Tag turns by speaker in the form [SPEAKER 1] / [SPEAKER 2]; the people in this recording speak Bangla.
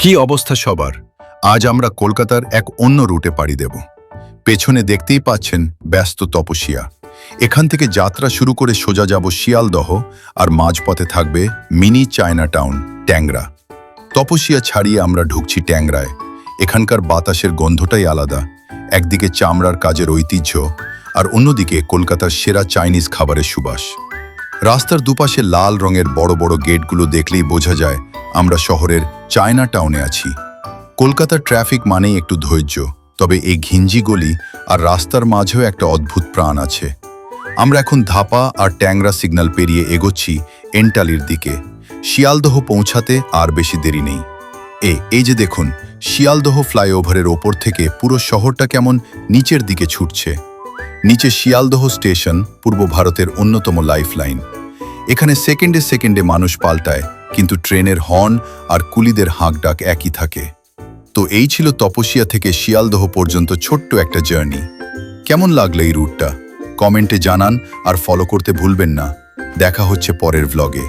[SPEAKER 1] কি অবস্থা সবার? আজ আমরা কলকাতার এক অন্য রুটে পাড়ি দেব। পেছনে দেখতেই পাচ্ছেন ব্যস্ত তপসিয়া। এখান থেকে যাত্রা শুরু করে সোজা যাব শিয়ালদহ, আর মাঝপথে থাকবে মিনি চায়না টাউন ট্যাংরা। তপসিয়া ছাড়িয়ে আমরা ঢুকছি ট্যাংরায়। এখানকার বাতাসের গন্ধটাই আলাদা। একদিকে চামড়ার কাজের ঐতিহ্য, আর অন্যদিকে কলকাতার সেরা চাইনিজ খাবারের সুবাস। রাস্তার দুপাশে লাল রঙের বড় বড় গেটগুলো দেখলেই বোঝা যায় আমরা শহরের চায়না টাউনে আছি। কলকাতার ট্রাফিক মানেই একটু ধৈর্য, তবে এই ঘিঞ্জি গলি আর রাস্তার মাঝেও একটা অদ্ভুত প্রাণ আছে। আমরা এখন ধাপা আর ট্যাংরা সিগন্যাল পেরিয়ে এগোচ্ছি এন্টালির দিকে। শিয়ালদহ পৌঁছাতে আর বেশি দেরি নেই। এই যে দেখুন, শিয়ালদহ ফ্লাইওভারের ওপর থেকে পুরো শহরটা কেমন নিচের দিকে ছুটছে। নিচে শিয়ালদহ স্টেশন, পূর্ব ভারতের অন্যতম লাইফলাইন। এখানে সেকেন্ডে সেকেন্ডে মানুষ পাল্টায়, কিন্তু ট্রেনের হর্ন আর কুলিদের হাঁকডাক একই থাকে। তো এই ছিল তপসিয়া থেকে শিয়ালদহ পর্যন্ত ছোট্ট একটা জার্নি। কেমন লাগলো এই রুটটা? কমেন্টে জানান আর ফলো করতে ভুলবেন না। দেখা হচ্ছে পরের ভ্লগে।